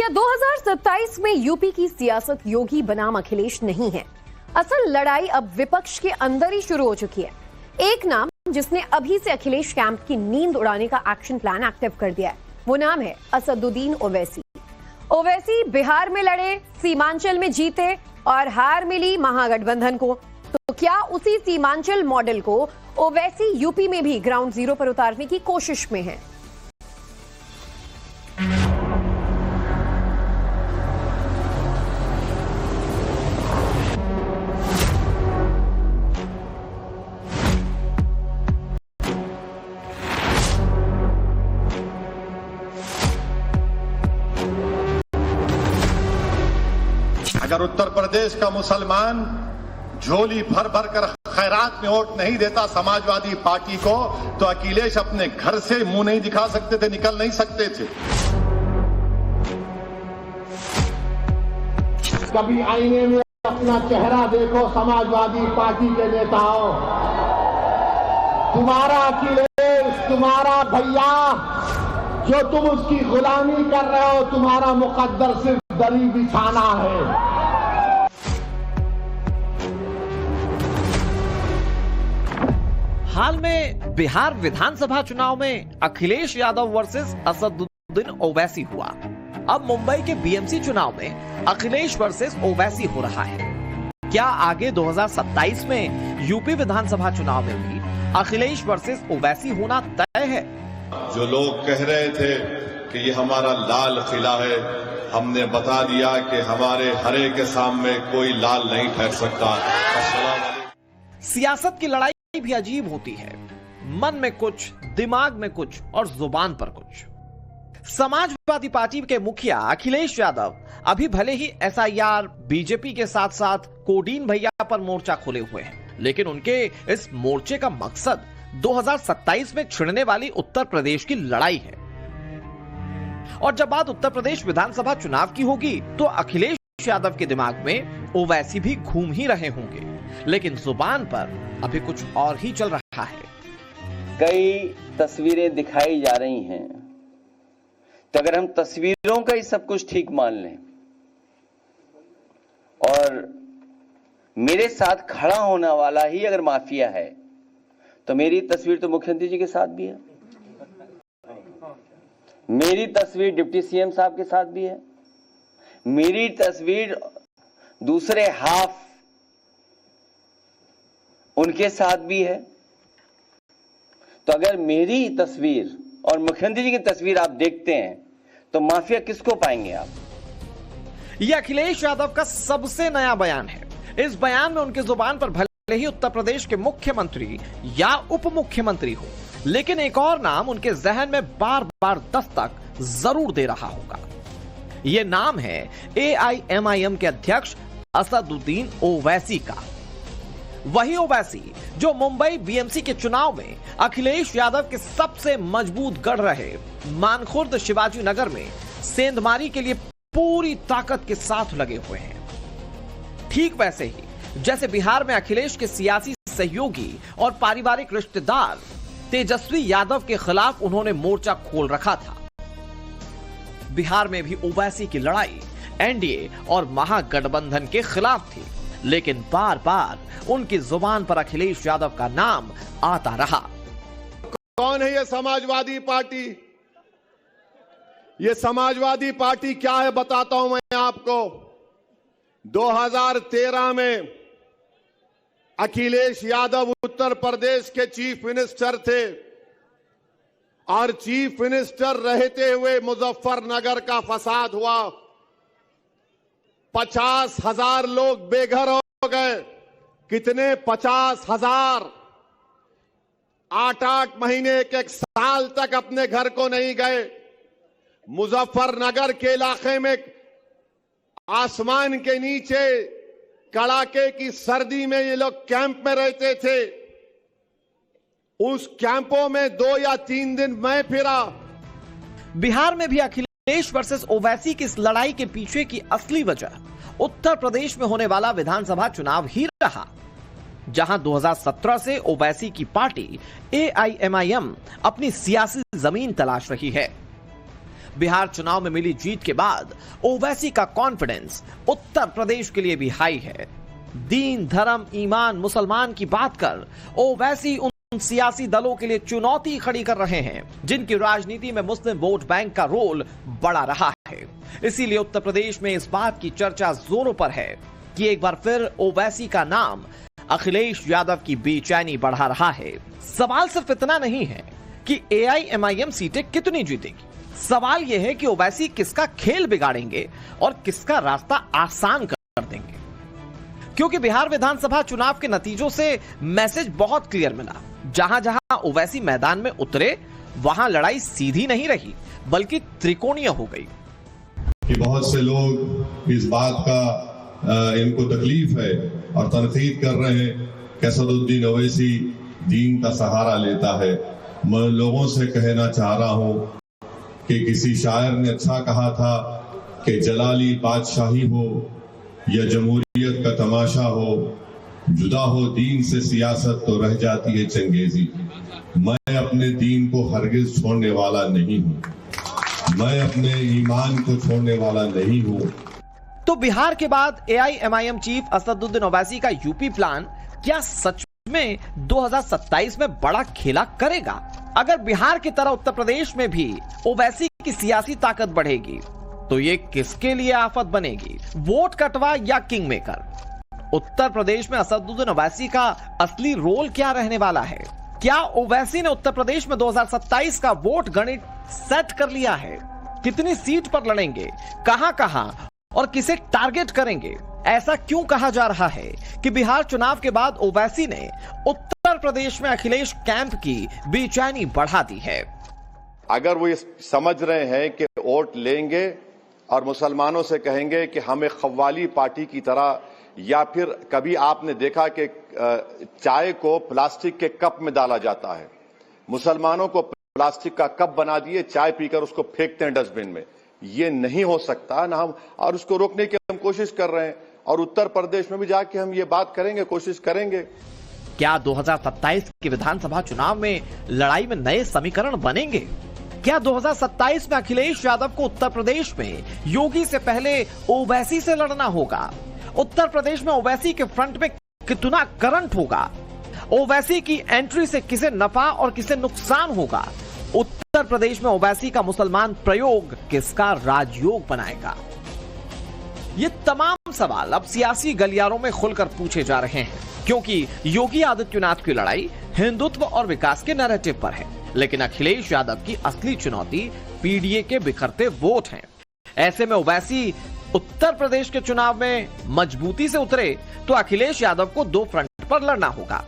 क्या 2027 में यूपी की सियासत योगी बनाम अखिलेश नहीं है? असल लड़ाई अब विपक्ष के अंदर ही शुरू हो चुकी है। एक नाम जिसने अभी से अखिलेश कैंप की नींद उड़ाने का एक्शन प्लान एक्टिव कर दिया है, वो नाम है असदुद्दीन ओवैसी। ओवैसी बिहार में लड़े, सीमांचल में जीते और हार मिली महागठबंधन को। तो क्या उसी सीमांचल मॉडल को ओवैसी यूपी में भी ग्राउंड जीरो पर उतारने की कोशिश में है? अगर उत्तर प्रदेश का मुसलमान झोली भर भर कर खैरात में वोट नहीं देता समाजवादी पार्टी को, तो अखिलेश अपने घर से मुंह नहीं दिखा सकते थे, निकल नहीं सकते थे। कभी आईने में अपना चेहरा देखो समाजवादी पार्टी के नेताओं। तुम्हारा अखिलेश, तुम्हारा भैया, जो तुम उसकी गुलामी कर रहे हो, तुम्हारा मुकद्दर सिर्फ दरी बिछाना है। हाल में बिहार विधानसभा चुनाव में अखिलेश यादव वर्सेस असदुद्दीन ओवैसी हुआ। अब मुंबई के बीएमसी चुनाव में अखिलेश वर्सेस ओवैसी हो रहा है। क्या आगे 2027 में यूपी विधानसभा चुनाव में भी अखिलेश वर्सेस ओवैसी होना तय है? जो लोग कह रहे थे कि ये हमारा लाल किला है, हमने बता दिया कि हमारे हरे के सामने कोई लाल नहीं ठहर सकता। सियासत की लड़ाई भी अजीब होती है, मन में कुछ, दिमाग में कुछ और जुबान पर कुछ। समाजवादी पार्टी के मुखिया अखिलेश यादव अभी भले ही एसआईआर, बीजेपी के साथ साथ कोडीन भैया पर मोर्चा खोले हुए हैं, लेकिन उनके इस मोर्चे का मकसद 2027 में छिड़ने वाली उत्तर प्रदेश की लड़ाई है। और जब बात उत्तर प्रदेश विधानसभा चुनाव की होगी तो अखिलेश यादव के दिमाग में ओवैसी भी घूम ही रहे होंगे, लेकिन जुबान पर अभी कुछ और ही चल रहा है। कई तस्वीरें दिखाई जा रही हैं, तो अगर हम तस्वीरों का ही सब कुछ ठीक मान लें और मेरे साथ खड़ा होने वाला ही अगर माफिया है, तो मेरी तस्वीर तो मुख्यमंत्री जी के साथ भी है, मेरी तस्वीर डिप्टी सीएम साहब के साथ भी है, मेरी तस्वीर दूसरे हाफ उनके साथ भी है। तो अगर मेरी तस्वीर और मुख्यमंत्री जी की तस्वीर आप देखते हैं, तो माफिया किसको पाएंगे आप? यह अखिलेश यादव का सबसे नया बयान है। इस बयान में उनकी जुबान पर भले ही उत्तर प्रदेश के मुख्यमंत्री या उप मुख्यमंत्री हो, लेकिन एक और नाम उनके जहन में बार बार दस्तक जरूर दे रहा होगा। यह नाम है AIMIM के अध्यक्ष असदुद्दीन ओवैसी का। वही ओवैसी जो मुंबई बीएमसी के चुनाव में अखिलेश यादव के सबसे मजबूत गढ़ रहे मानखुर्द शिवाजी नगर में सेंधमारी के लिए पूरी ताकत के साथ लगे हुए हैं। ठीक वैसे ही जैसे बिहार में अखिलेश के सियासी सहयोगी और पारिवारिक रिश्तेदार तेजस्वी यादव के खिलाफ उन्होंने मोर्चा खोल रखा था, बिहार में भी ओवैसी की लड़ाई एनडीए और महागठबंधन के खिलाफ थी, लेकिन बार बार उनकी जुबान पर अखिलेश यादव का नाम आता रहा। कौन है ये समाजवादी पार्टी? ये समाजवादी पार्टी क्या है बताता हूं मैं आपको। 2013 में अखिलेश यादव उत्तर प्रदेश के चीफ मिनिस्टर थे और चीफ मिनिस्टर रहते हुए मुजफ्फरनगर का फसाद हुआ, 50,000 लोग बेघर हो गए। कितने? 50,000। 8-8 महीने, एक साल तक अपने घर को नहीं गए। मुजफ्फरनगर के इलाके में आसमान के नीचे कड़ाके की सर्दी में ये लोग कैंप में रहते थे। उस कैंपों में 2 या 3 दिन मैं फिरा। बिहार में भी अखिलेश वर्सेस ओवैसी की इस लड़ाई के पीछे की असली वजह उत्तर प्रदेश में होने वाला विधानसभा चुनाव ही रहा, जहां 2017 से ओवैसी की पार्टी AIMIM अपनी सियासी जमीन तलाश रही है। बिहार चुनाव में मिली जीत के बाद ओवैसी का कॉन्फिडेंस उत्तर प्रदेश के लिए भी हाई है। दीन, धर्म, ईमान, मुसलमान की बात कर ओवैसी उन सियासी दलों के लिए चुनौती खड़ी कर रहे हैं जिनकी राजनीति में मुस्लिम वोट बैंक का रोल बड़ा रहा है। इसीलिए उत्तर प्रदेश में इस बात की चर्चा जोरों पर है कि एक बार फिर ओवैसी का नाम अखिलेश यादव की बेचैनी बढ़ा रहा है। सवाल सिर्फ इतना नहीं है कि AIMIM सीटें कितनी जीतेगी, सवाल यह है कि ओवैसी किसका खेल बिगाड़ेंगे और किसका रास्ता आसान कर देंगे। क्योंकि बिहार विधानसभा चुनाव के नतीजों से मैसेज बहुत क्लियर मिला। जहां जहां ओवैसी मैदान में उतरे वहां लड़ाई सीधी नहीं रही बल्कि त्रिकोणीय हो गई। कि बहुत से लोग इस बात का इनको तकलीफ है और तनकीद कर रहे हैं कि असदुद्दीन ओवैसी दीन का सहारा लेता है। मैं लोगों से कहना चाह रहा हूं कि किसी शायर ने अच्छा कहा था कि जलाली बादशाही हो या जमहूरियत का तमाशा हो, जुदा हो दीन से सियासत तो रह जाती है चंगेजी। मैं अपने दीन को हरगिज छोड़ने वाला नहीं हूं, मैं अपने ईमान को छोड़ने वाला नहीं हूं। तो बिहार के बाद AIMIM चीफ असदुद्दीन ओवैसी का यूपी प्लान क्या सच में 2027 में बड़ा खेला करेगा? अगर बिहार की तरह उत्तर प्रदेश में भी ओवैसी की सियासी ताकत बढ़ेगी तो ये किसके लिए आफत बनेगी, वोट कटवा या किंग मेकर? उत्तर प्रदेश में असदुद्दीन ओवैसी का असली रोल क्या रहने वाला है? क्या ओवैसी ने उत्तर प्रदेश में 2027 का वोट गणित सेट कर लिया है? कितनी सीट पर लड़ेंगे, कहां और किसे टारगेट करेंगे? ऐसा क्यों कहा जा रहा है कि बिहार चुनाव के बाद ओवैसी ने उत्तर प्रदेश में अखिलेश कैंप की बेचैनी बढ़ा दी है? अगर वो ये समझ रहे हैं कि वोट लेंगे और मुसलमानों से कहेंगे कि हमें खव्वाली पार्टी की तरह, या फिर कभी आपने देखा कि चाय को प्लास्टिक के कप में डाला जाता है, मुसलमानों को प्लास्टिक का कप बना दिए, चाय पीकर उसको फेंकते हैं डस्टबिन में। ये नहीं हो सकता ना, हम और उसको रोकने की हम कोशिश कर रहे हैं और उत्तर प्रदेश में भी जाके हम ये बात करेंगे, कोशिश करेंगे। क्या 2027 के विधानसभा चुनाव में लड़ाई में नए समीकरण बनेंगे? क्या 2027 में अखिलेश यादव को उत्तर प्रदेश में योगी से पहले ओवैसी से लड़ना होगा? उत्तर प्रदेश में ओवैसी के फ्रंट में कितना करंट होगा? ओवैसी की एंट्री से किसे नफा और किसे नुकसान होगा? उत्तर प्रदेश में ओवैसी का मुसलमान प्रयोग किसका राजयोग बनाएगा? ये तमाम सवाल अब सियासी गलियारों में खुलकर पूछे जा रहे हैं, क्योंकि योगी आदित्यनाथ की लड़ाई हिंदुत्व और विकास के नैरेटिव पर है, लेकिन अखिलेश यादव की असली चुनौती पीडीए के बिखरते वोट हैं। ऐसे में ओवैसी उत्तर प्रदेश के चुनाव में मजबूती से उतरे तो अखिलेश यादव को दो फ्रंट पर लड़ना होगा।